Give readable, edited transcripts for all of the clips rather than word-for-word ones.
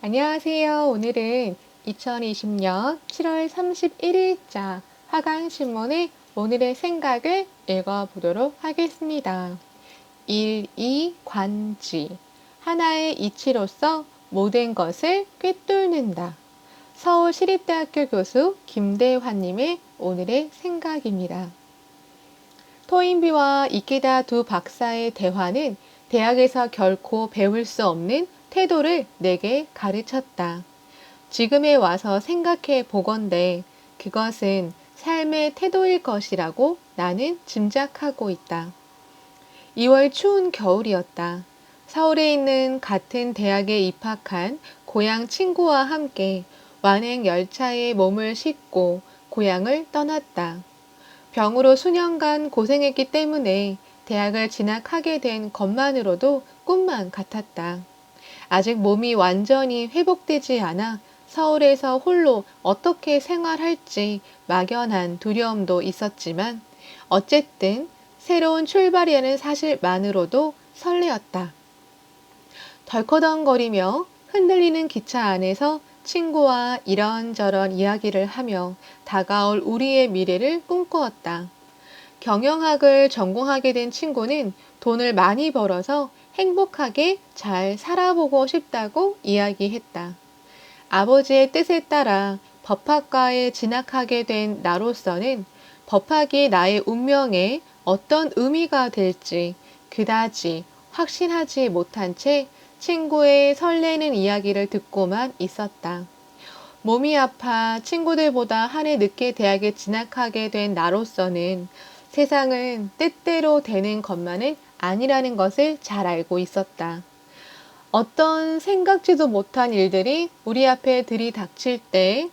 안녕하세요. 오늘은 2020년 7월 31일자 화강신문의 오늘의 생각을 읽어보도록 하겠습니다. 일이관지 하나의 이치로서 모든 것을 꿰뚫는다. 서울시립대학교 교수 김대환님의 오늘의 생각입니다. 토인비와 이케다 두 박사의 대화는 대학에서 결코 배울 수 없는 태도를 내게 가르쳤다. 지금에 와서 생각해 보건대 그것은 삶의 태도일 것이라고 나는 짐작하고 있다. 2월 추운 겨울이었다. 서울에 있는 같은 대학에 입학한 고향 친구와 함께 완행 열차에 몸을 싣고 고향을 떠났다. 병으로 수년간 고생했기 때문에 대학을 진학하게 된 것만으로도 꿈만 같았다. 아직 몸이 완전히 회복되지 않아 서울에서 홀로 어떻게 생활할지 막연한 두려움도 있었지만 어쨌든 새로운 출발이라는 사실만으로도 설레었다. 덜커덩거리며 흔들리는 기차 안에서 친구와 이런저런 이야기를 하며 다가올 우리의 미래를 꿈꾸었다. 경영학을 전공하게 된 친구는 돈을 많이 벌어서 행복하게 잘 살아보고 싶다고 이야기했다. 아버지의 뜻에 따라 법학과에 진학하게 된 나로서는 법학이 나의 운명에 어떤 의미가 될지 그다지 확신하지 못한 채 친구의 설레는 이야기를 듣고만 있었다. 몸이 아파 친구들보다 한 해 늦게 대학에 진학하게 된 나로서는 세상은 뜻대로 되는 것만은 아니라는 것을 잘 알고 있었다. 어떤 생각지도 못한 일들이 우리 앞에 들이닥칠 때,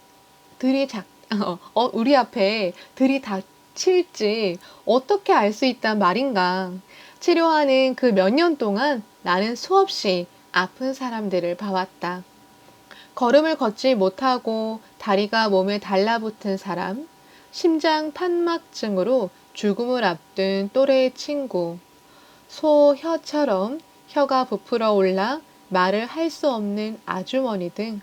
우리 앞에 들이닥칠지 어떻게 알 수 있단 말인가. 치료하는 그 몇 년 동안 나는 수없이 아픈 사람들을 봐왔다. 걸음을 걷지 못하고 다리가 몸에 달라붙은 사람, 심장 판막증으로 죽음을 앞둔 또래의 친구, 소혀처럼 혀가 부풀어 올라 말을 할 수 없는 아주머니 등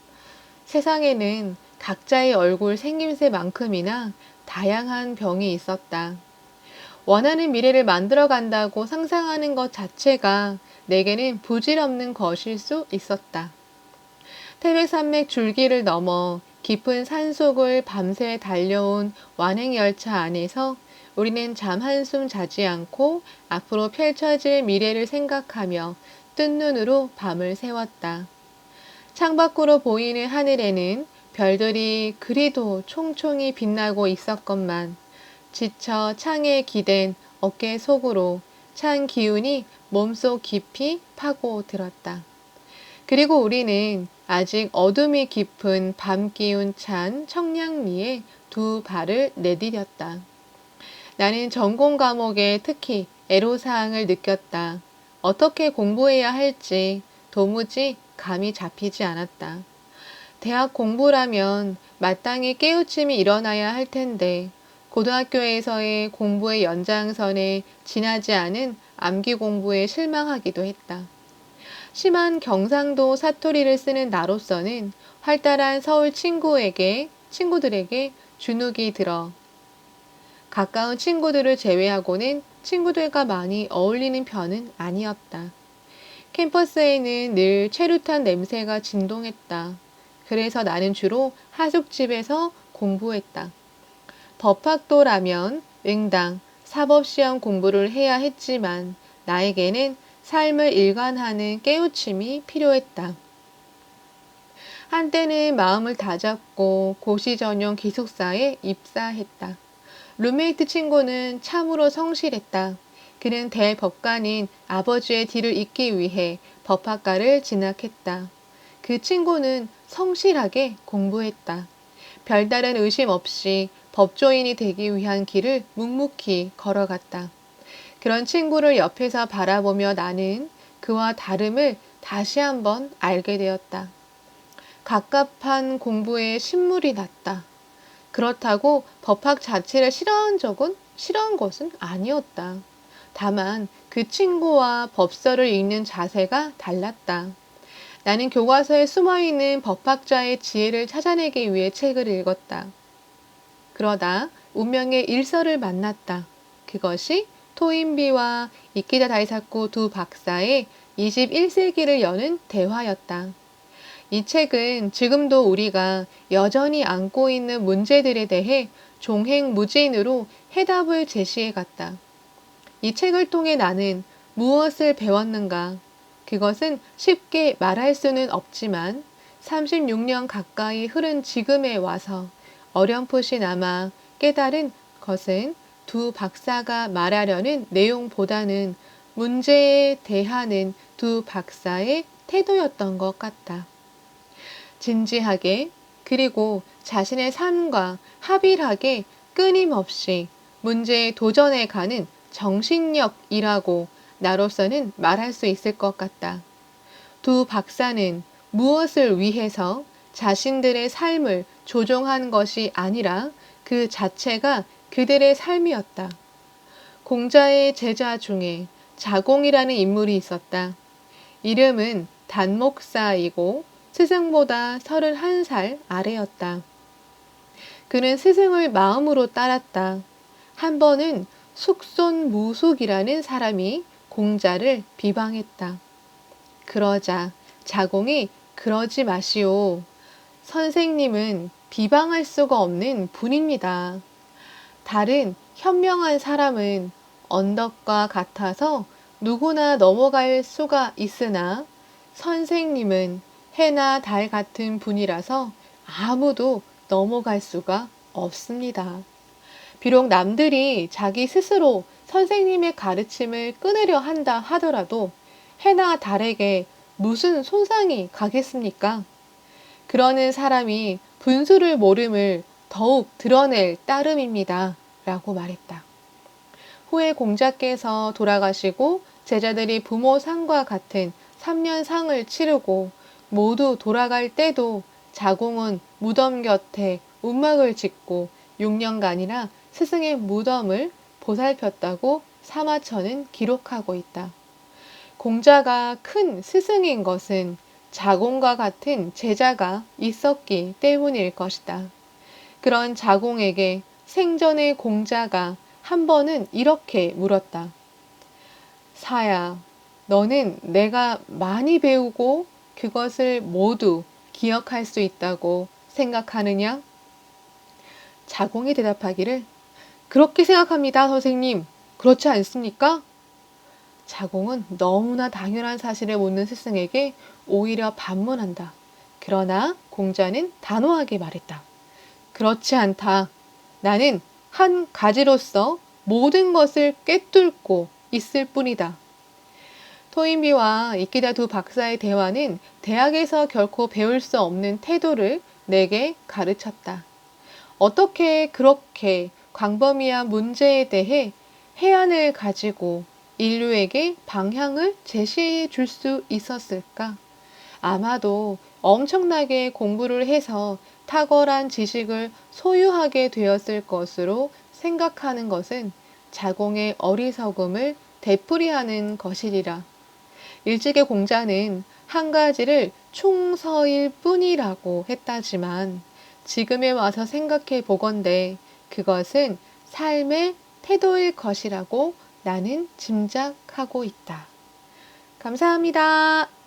세상에는 각자의 얼굴 생김새만큼이나 다양한 병이 있었다. 원하는 미래를 만들어 간다고 상상하는 것 자체가 내게는 부질없는 것일 수 있었다. 태백산맥 줄기를 넘어 깊은 산속을 밤새 달려온 완행열차 안에서 우리는 잠 한숨 자지 않고 앞으로 펼쳐질 미래를 생각하며 뜬 눈으로 밤을 새웠다. 창밖으로 보이는 하늘에는 별들이 그리도 총총히 빛나고 있었건만 지쳐 창에 기댄 어깨 속으로 찬 기운이 몸속 깊이 파고들었다. 그리고 우리는 아직 어둠이 깊은 밤 기운 찬 청량리에 두 발을 내디뎠다. 나는 전공 과목에 특히 애로사항을 느꼈다. 어떻게 공부해야 할지 도무지 감이 잡히지 않았다. 대학 공부라면 마땅히 깨우침이 일어나야 할 텐데 고등학교에서의 공부의 연장선에 지나지 않은 암기 공부에 실망하기도 했다. 심한 경상도 사투리를 쓰는 나로서는 활달한 서울 친구들에게 주눅이 들어 가까운 친구들을 제외하고는 친구들과 많이 어울리는 편은 아니었다. 캠퍼스에는 늘 최루탄 냄새가 진동했다. 그래서 나는 주로 하숙집에서 공부했다. 법학도라면 응당 사법시험 공부를 해야 했지만 나에게는 삶을 일관하는 깨우침이 필요했다. 한때는 마음을 다잡고 고시 전용 기숙사에 입사했다. 룸메이트 친구는 참으로 성실했다. 그는 대법관인 아버지의 뒤를 잇기 위해 법학과를 진학했다. 그 친구는 성실하게 공부했다. 별다른 의심 없이 법조인이 되기 위한 길을 묵묵히 걸어갔다. 그런 친구를 옆에서 바라보며 나는 그와 다름을 다시 한번 알게 되었다. 갑갑한 공부에 신물이 났다. 그렇다고 법학 자체를 싫어한 것은 아니었다. 다만 그 친구와 법서를 읽는 자세가 달랐다. 나는 교과서에 숨어있는 법학자의 지혜를 찾아내기 위해 책을 읽었다. 그러다 운명의 일서를 만났다. 그것이 토인비와 이키다 다이사쿠 두 박사의 21세기를 여는 대화였다. 이 책은 지금도 우리가 여전히 안고 있는 문제들에 대해 종횡무진으로 해답을 제시해 갔다. 이 책을 통해 나는 무엇을 배웠는가? 그것은 쉽게 말할 수는 없지만 36년 가까이 흐른 지금에 와서 어렴풋이나마 깨달은 것은 두 박사가 말하려는 내용보다는 문제에 대하는 두 박사의 태도였던 것 같다. 진지하게 그리고 자신의 삶과 합일하게 끊임없이 문제에 도전해 가는 정신력이라고 나로서는 말할 수 있을 것 같다. 두 박사는 무엇을 위해서 자신들의 삶을 조종한 것이 아니라 그 자체가 그들의 삶이었다. 공자의 제자 중에 자공이라는 인물이 있었다. 이름은 단목사이고 스승보다 31살 아래였다. 그는 스승을 마음으로 따랐다. 한 번은 숙손무숙이라는 사람이 공자를 비방했다. 그러자 자공이 그러지 마시오. 선생님은 비방할 수가 없는 분입니다. 다른 현명한 사람은 언덕과 같아서 누구나 넘어갈 수가 있으나 선생님은 해나 달 같은 분이라서 아무도 넘어갈 수가 없습니다. 비록 남들이 자기 스스로 선생님의 가르침을 끊으려 한다 하더라도 해나 달에게 무슨 손상이 가겠습니까? 그러는 사람이 분수를 모름을 더욱 드러낼 따름입니다. 라고 말했다. 후에 공자께서 돌아가시고 제자들이 부모 상과 같은 3년 상을 치르고 모두 돌아갈 때도 자공은 무덤 곁에 움막을 짓고 6년간이나 스승의 무덤을 보살폈다고 사마천은 기록하고 있다. 공자가 큰 스승인 것은 자공과 같은 제자가 있었기 때문일 것이다. 그런 자공에게 생전의 공자가 한 번은 이렇게 물었다. 사야, 너는 내가 많이 배우고 그것을 모두 기억할 수 있다고 생각하느냐? 자공이 대답하기를 그렇게 생각합니다, 선생님. 그렇지 않습니까? 자공은 너무나 당연한 사실을 묻는 스승에게 오히려 반문한다. 그러나 공자는 단호하게 말했다. 그렇지 않다. 나는 한 가지로서 모든 것을 꿰뚫고 있을 뿐이다. 토인비와 이키다 두 박사의 대화는 대학에서 결코 배울 수 없는 태도를 내게 가르쳤다. 어떻게 그렇게 광범위한 문제에 대해 해안을 가지고 인류에게 방향을 제시해 줄 수 있었을까? 아마도 엄청나게 공부를 해서 탁월한 지식을 소유하게 되었을 것으로 생각하는 것은 자공의 어리석음을 되풀이하는 것이리라. 일찍의 공자는 한 가지를 충서일 뿐이라고 했다지만 지금에 와서 생각해 보건대 그것은 삶의 태도일 것이라고 나는 짐작하고 있다. 감사합니다.